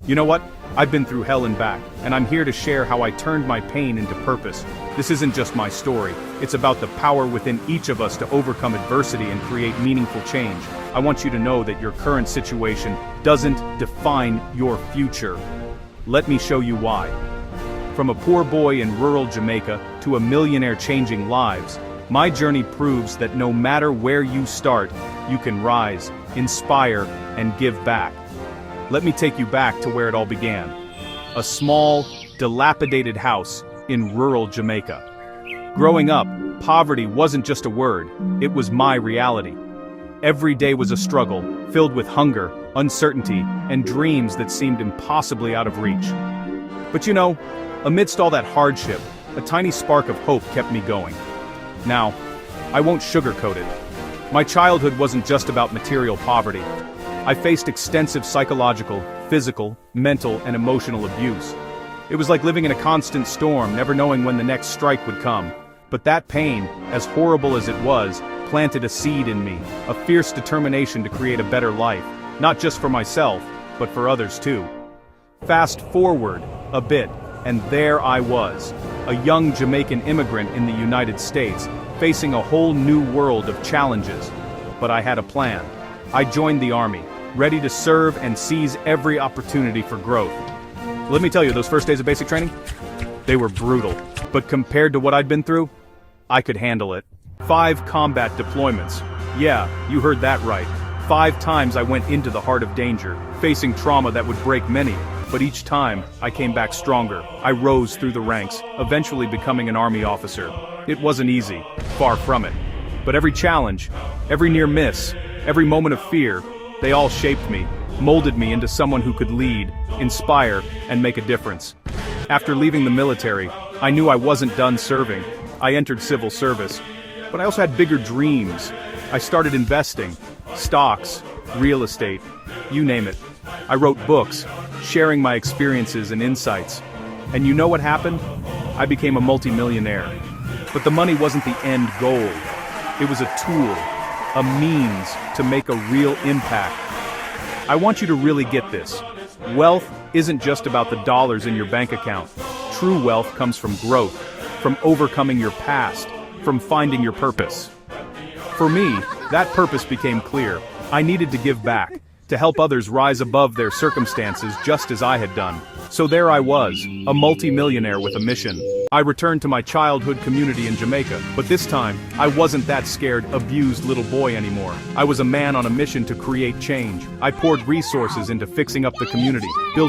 You know what? I've been through hell and back, and I'm here to share how I turned my pain into purpose. This isn't just my story, it's about the power within each of us to overcome adversity and create meaningful change. I want you to know that your current situation doesn't define your future. Let me show you why. From a poor boy in rural Jamaica to a millionaire changing lives, my journey proves that no matter where you start, you can rise, inspire, and give back. Let me take you back to where it all began. A small, dilapidated house in rural Jamaica. Growing up, poverty wasn't just a word, it was my reality. Every day was a struggle, filled with hunger, uncertainty, and dreams that seemed impossibly out of reach. But you know, amidst all that hardship, a tiny spark of hope kept me going. Now, I won't sugarcoat it. My childhood wasn't just about material poverty. I faced extensive psychological, physical, mental, and emotional abuse. It was like living in a constant storm, never knowing when the next strike would come. But that pain, as horrible as it was, planted a seed in me, a fierce determination to create a better life, not just for myself, but for others too. Fast forward a bit, and there I was, a young Jamaican immigrant in the United States, facing a whole new world of challenges. But I had a plan. I joined the army, ready to serve and seize every opportunity for growth. Let me tell you, those first days of basic training, they were brutal. But compared to what I'd been through, I could handle it. 5 combat deployments. Yeah, you heard that right. 5 times I went into the heart of danger, facing trauma that would break many. But each time, I came back stronger. I rose through the ranks, eventually becoming an Army officer. It wasn't easy, far from it. But every challenge, every near miss, every moment of fear, they all shaped me, molded me into someone who could lead, inspire, and make a difference. After leaving the military, I knew I wasn't done serving. I entered civil service. But I also had bigger dreams. I started investing. Stocks, real estate, you name it. I wrote books, sharing my experiences and insights. And you know what happened? I became a multimillionaire. But the money wasn't the end goal. It was a tool, a means to make a real impact. I want you to really get this. Wealth isn't just about the dollars in your bank account. True wealth comes from growth, from overcoming your past, from finding your purpose. For me, that purpose became clear. I needed to give back, to help others rise above their circumstances just as I had done. So there I was, a multi-millionaire with a mission. I returned to my childhood community in Jamaica, but this time, I wasn't that scared, abused little boy anymore. I was a man on a mission to create change. I poured resources into fixing up the community, building